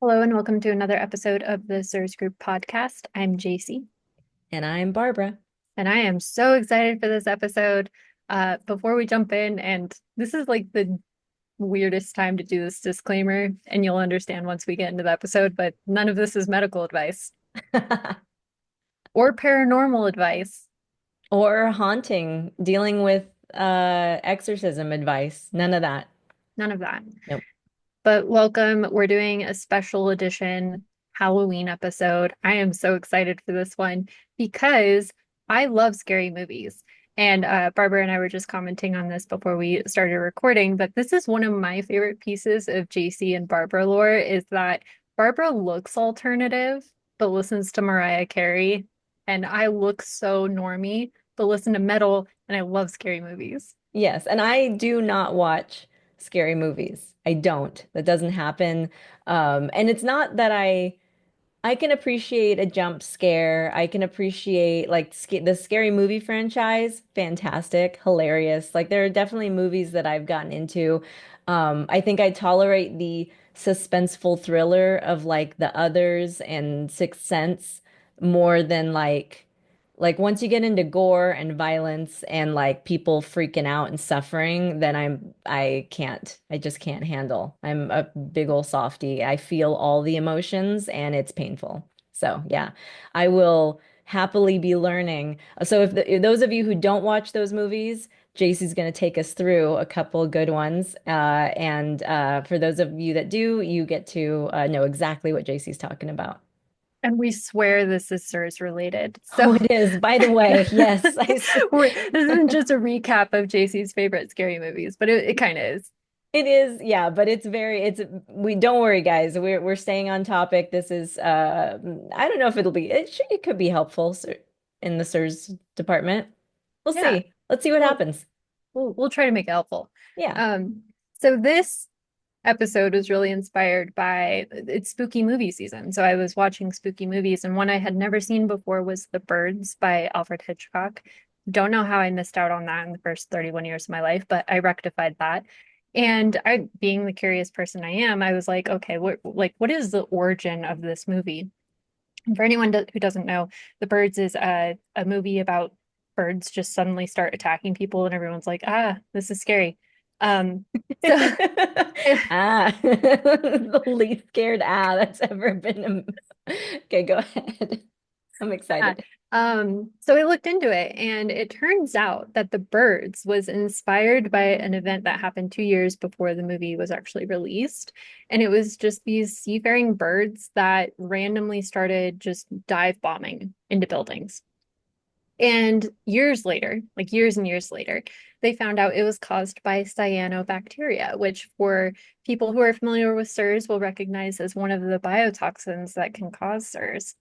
Hello and welcome to another episode of the CIRS Group podcast. I'm Jacie, And I'm Barbara. and I am so excited for this episode. Before we jump in, and this is like the weirdest time to do this disclaimer, and you'll understand once we get into the episode, but none of this is medical advice or paranormal advice. Or haunting, dealing with exorcism advice. None of that. None of that. Nope. But welcome. We're doing a special edition Halloween episode. I am so excited for this one because I love scary movies. And Barbara and I were just commenting on this before we started recording, but this is one of my favorite pieces of Jacie and Barbara lore is that Barbara looks alternative, but listens to Mariah Carey. And I look so normie, but listen to metal, and I love scary movies. Yes, and I do not watch scary movies. I don't. That doesn't happen. And it's not that I can appreciate a jump scare. I can appreciate like sc the scary movie franchise, fantastic, hilarious. Like there are definitely movies that I've gotten into. I think I tolerate the suspenseful thriller of like The Others and Sixth Sense more than like once you get into gore and violence and like people freaking out and suffering, then I can't. I just can't handle. I'm a big old softie. I feel all the emotions and it's painful. So, yeah, I will happily be learning. So if those of you who don't watch those movies, Jacie's going to take us through a couple good ones. And for those of you that do, you get to know exactly what Jacie's talking about. And we swear this is CIRS related. Oh, So it is. By the way, yes, this isn't just a recap of JC's favorite scary movies, but it kind of is. It is, yeah, but it's we don't worry guys. We're staying on topic. This is I don't know if it could be helpful in the SIRS department. We'll Yeah, see. Let's see what we'll happens. we'll try to make it helpful. Yeah. Um, so this episode was really inspired by it's spooky movie season. So I was watching spooky movies, and one I had never seen before was The Birds by Alfred Hitchcock. Don't know how I missed out on that in the first 31 years of my life, but I rectified that. And I, being the curious person I am, I was like, okay, what is the origin of this movie? And for anyone who doesn't know, The Birds is a movie about birds just suddenly start attacking people, and everyone's like, ah, this is scary. Um, so Ah, the least scared that's ever been. Okay, go ahead. I'm yeah. excited. So I looked into it, and it turns out that The Birds was inspired by an event that happened 2 years before the movie was actually released. And it was just these seafaring birds that randomly started just dive bombing into buildings. And years later, like years and years later, they found out it was caused by cyanobacteria, which for people who are familiar with CIRS will recognize as one of the biotoxins that can cause CIRS.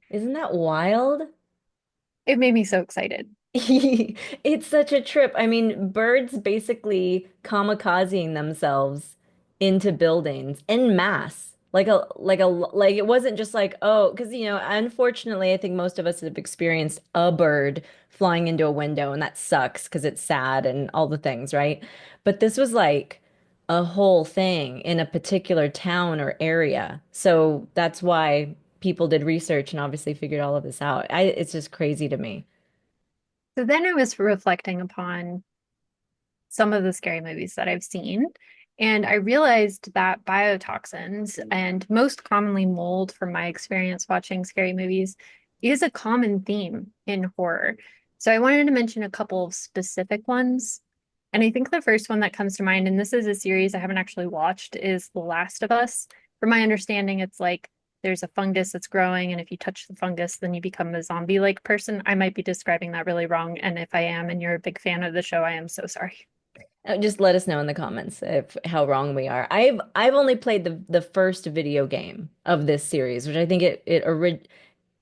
Isn't that wild? It made me so excited. It's such a trip. I mean, birds basically kamikazing themselves into buildings en masse. Like it wasn't just like, oh, because unfortunately, I think most of us have experienced a bird flying into a window, and that sucks because it's sad and all the things, right? But this was like a whole thing in a particular town or area. So that's why people did research and obviously figured all of this out. It's just crazy to me. So then I was reflecting upon some of the scary movies that I've seen, and I realized that biotoxins, and most commonly mold from my experience watching scary movies, is a common theme in horror. So I wanted to mention a couple of specific ones. And I think the first one that comes to mind, and this is a series I haven't actually watched, is The Last of Us. From my understanding, it's like there's a fungus that's growing, and if you touch the fungus, then you become a zombie-like person. I might be describing that really wrong, and if I am, and you're a big fan of the show, I am so sorry. Just let us know in the comments if how wrong we are. I've only played the first video game of this series, which I think it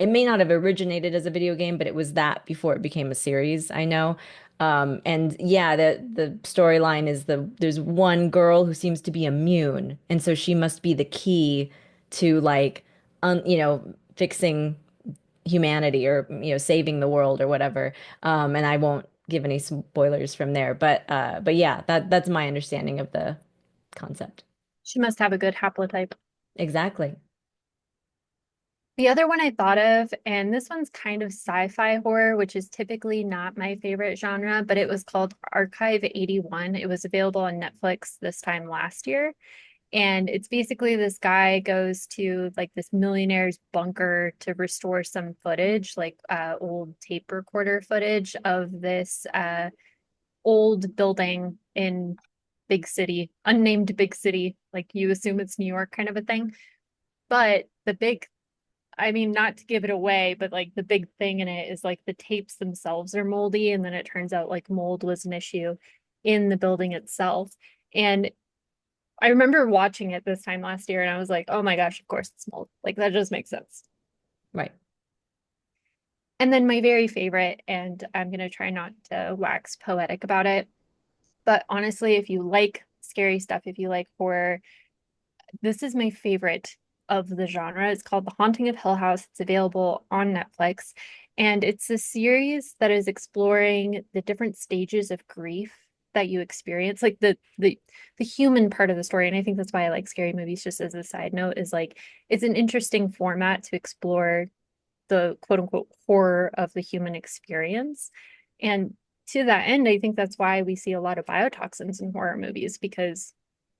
may not have originated as a video game, but it was that before it became a series, I know. And yeah, the storyline is there's one girl who seems to be immune, and so she must be the key to like fixing humanity or saving the world or whatever. And I won't give any spoilers from there, but yeah, that's my understanding of the concept. She must have a good haplotype. Exactly. The other one I thought of, and this one's kind of sci-fi horror, which is typically not my favorite genre, but it was called Archive 81. It was available on Netflix this time last year. And it's basically this guy goes to like this millionaire's bunker to restore some footage, like old tape recorder footage of this old building in big city, unnamed big city, like you assume it's New York kind of a thing. But the big I mean, not to give it away, but like the big thing in it is like the tapes themselves are moldy, and then it turns out like mold was an issue in the building itself. And I remember watching it this time last year, and I was like, oh my gosh, of course it's mold. Like that just makes sense. Right. And then my very favorite, and I'm gonna try not to wax poetic about it, but honestly, if you like scary stuff, if you like horror, this is my favorite of the genre. It's called The Haunting of Hill House. It's available on Netflix. And it's a series that is exploring the different stages of grief that you experience, like the human part of the story. And I think that's why I like scary movies, just as a side note, is like it's an interesting format to explore the quote unquote horror of the human experience. And to that end, I think that's why we see a lot of biotoxins in horror movies because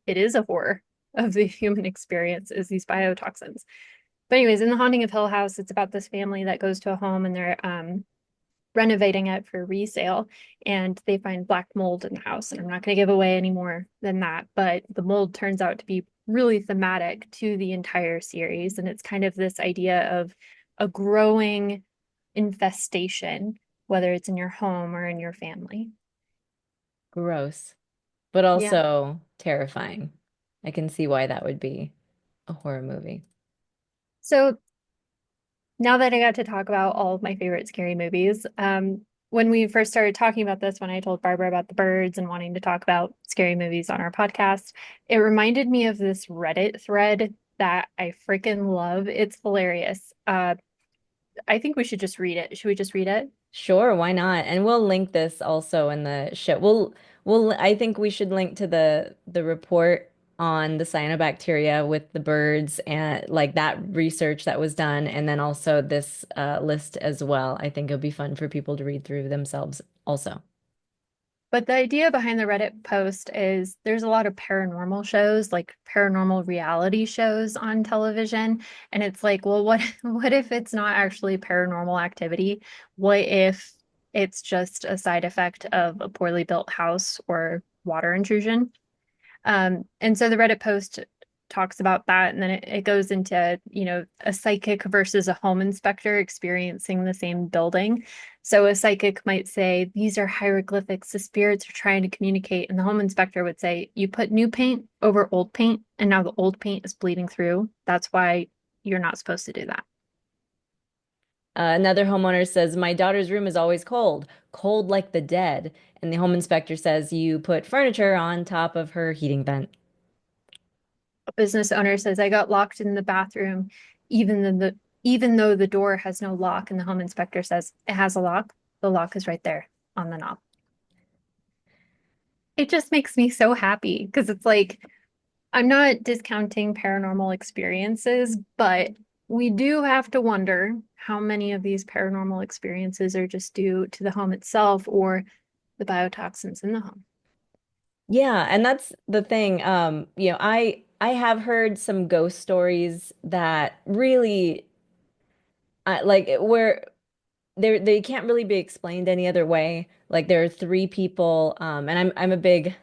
it is a horror of the human experience is these biotoxins. But anyways, in The Haunting of Hill House, it's about this family that goes to a home and they're renovating it for resale, and they find black mold in the house. And I'm not going to give away any more than that, but the mold turns out to be really thematic to the entire series, and it's kind of this idea of a growing infestation, whether it's in your home or in your family. Gross, but Yeah. also terrifying. I can see why that would be a horror movie. So now that I got to talk about all of my favorite scary movies, when we first started talking about this, when I told Barbara about the birds and wanting to talk about scary movies on our podcast, it reminded me of this Reddit thread that I freaking love. It's hilarious. I think we should just read it. Should we just read it? Sure, why not? And we'll link this also in the show. I think we should link to the report on the cyanobacteria with the birds and like that research that was done, and then also this list as well. I think it'll be fun for people to read through themselves also. But the idea behind the Reddit post is there's a lot of paranormal shows, like paranormal reality shows on television. And it's like, well, what what if it's not actually paranormal activity? What if it's just a side effect of a poorly built house or water intrusion? And so the Reddit post talks about that, and then it goes into, a psychic versus a home inspector experiencing the same building. So a psychic might say, these are hieroglyphics, the spirits are trying to communicate. And the home inspector would say, you put new paint over old paint, and now the old paint is bleeding through. That's why you're not supposed to do that. Another homeowner says, "My daughter's room is always cold, cold like the dead." And the home inspector says, "You put furniture on top of her heating vent." A business owner says, I got locked in the bathroom, even though the door has no lock, and the home inspector says it has a lock. The lock is right there on the knob. It just makes me so happy because it's like I'm not discounting paranormal experiences, but we do have to wonder how many of these paranormal experiences are just due to the home itself or the biotoxins in the home. Yeah, and that's the thing. I have heard some ghost stories that really like where they can't really be explained any other way. Like there are three people, and I'm a big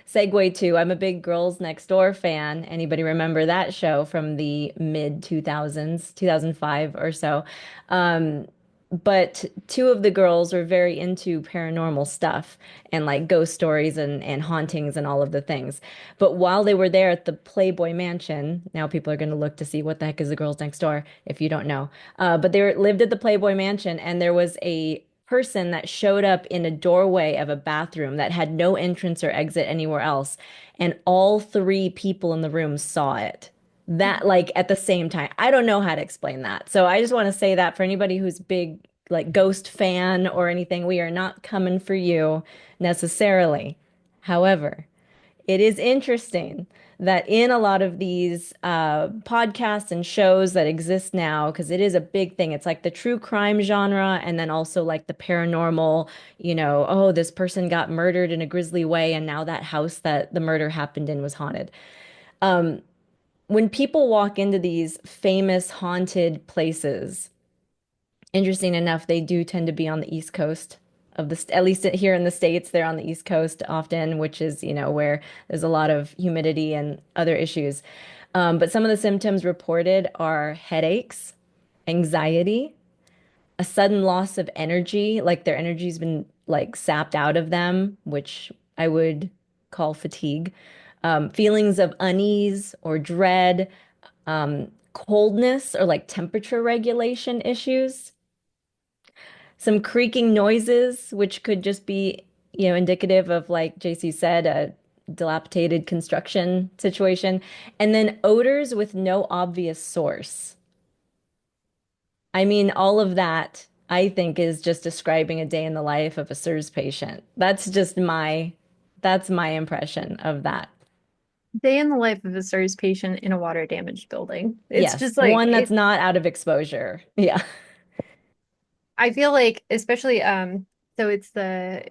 segue to I'm a big Girls Next Door fan. Anybody remember that show from the mid 2000s, 2005 or so? Um, but two of the girls were very into paranormal stuff and like ghost stories and hauntings and all of the things. But while they were there at the Playboy Mansion, now people are going to look to see what the heck is the Girls Next Door if you don't know. But lived at the Playboy Mansion, and there was a person that showed up in a doorway of a bathroom that had no entrance or exit anywhere else, and all three people in the room saw it. That like at the same time. I don't know how to explain that. So I just want to say that for anybody who's big like ghost fan or anything, we are not coming for you necessarily. However, it is interesting that in a lot of these podcasts and shows that exist now, because it is a big thing, it's like the true crime genre and then also like the paranormal, oh, this person got murdered in a grisly way, and now that house that the murder happened in was haunted. Um, when people walk into these famous haunted places, interesting enough, they do tend to be on the East Coast of at least here in the States, they're on the East Coast often, which is, where there's a lot of humidity and other issues. But some of the symptoms reported are headaches, anxiety, a sudden loss of energy, like their energy's been like sapped out of them, which I would call fatigue, feelings of unease or dread, coldness or like temperature regulation issues, some creaking noises, which could just be, indicative of, like Jacie said, a dilapidated construction situation, and then odors with no obvious source. I mean, all of that, I think, is just describing a day in the life of a CIRS patient. That's my impression of that. Day in the life of a CIRS patient in a water damaged building. It's Yes, just like one that's it not out of exposure. Yeah. I feel like especially so it's the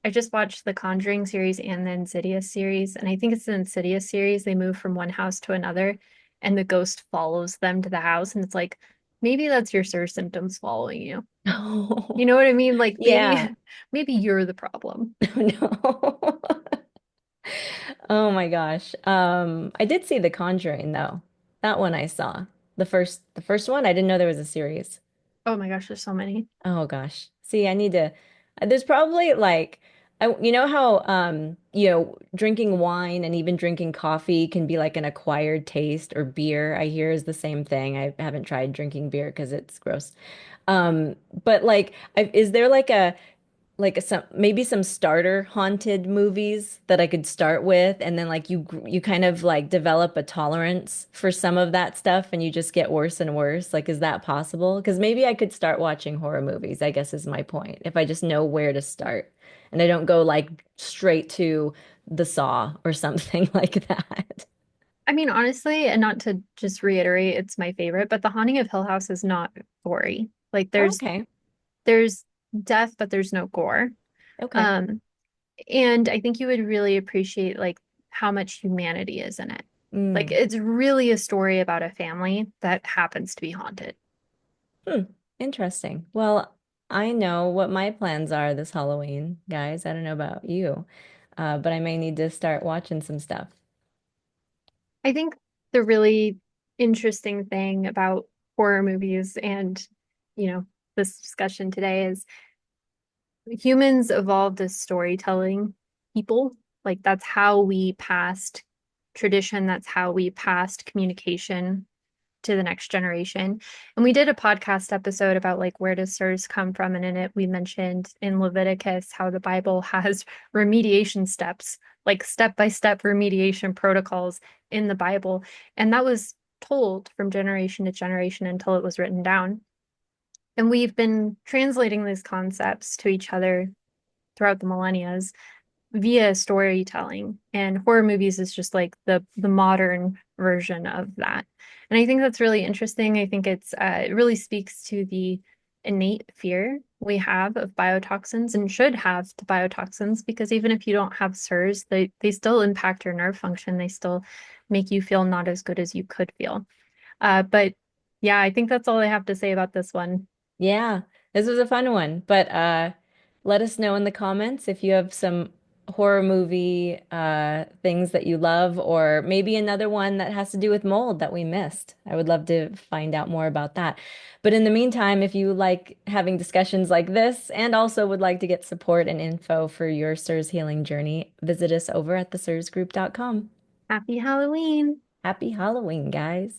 I just watched the Conjuring series and the Insidious series, and I think it's the Insidious series. They move from one house to another, and the ghost follows them to the house, and it's like maybe that's your SIR symptoms following you. You know what I mean? Like maybe Yeah. maybe you're the problem. No. Oh my gosh. I did see The Conjuring though. That one I saw. The first one, I didn't know there was a series. Oh my gosh, there's so many. Oh gosh. See, I need to there's probably like you know how drinking wine and even drinking coffee can be like an acquired taste, or beer I hear is the same thing. I haven't tried drinking beer because it's gross. But like is there like some maybe some starter haunted movies that I could start with, and then like you kind of like develop a tolerance for some of that stuff and you just get worse and worse. Like, is that possible? Because maybe I could start watching horror movies, I guess is my point, if I just know where to start and I don't go like straight to The Saw or something like that. I mean, honestly, and not to just reiterate, it's my favorite, but The Haunting of Hill House is not gory. Like Okay. there's death, but there's no gore. Okay. Um, and I think you would really appreciate like how much humanity is in it. Like Mm. it's really a story about a family that happens to be haunted. Hmm. Interesting. Well, I know what my plans are this Halloween, guys. I don't know about you, but I may need to start watching some stuff. I think the really interesting thing about horror movies and, you know, this discussion today is humans evolved as storytelling people. Like that's how we passed tradition, that's how we passed communication to the next generation. And we did a podcast episode about like where does SIRS come from? And in it, we mentioned in Leviticus how the Bible has remediation steps, like step by step remediation protocols in the Bible. And that was told from generation to generation until it was written down. And we've been translating these concepts to each other throughout the millennia via storytelling, and horror movies is just like the modern version of that. And I think that's really interesting. I think it really speaks to the innate fear we have of biotoxins and should have to biotoxins, because even if you don't have SIRS, they still impact your nerve function. They still make you feel not as good as you could feel. But yeah, I think that's all I have to say about this one. Yeah, this was a fun one, but let us know in the comments if you have some horror movie things that you love, or maybe another one that has to do with mold that we missed. I would love to find out more about that. But in the meantime, if you like having discussions like this and also would like to get support and info for your SIRS healing journey, visit us over at theCIRSgroup.com. Happy Halloween. Happy Halloween, guys.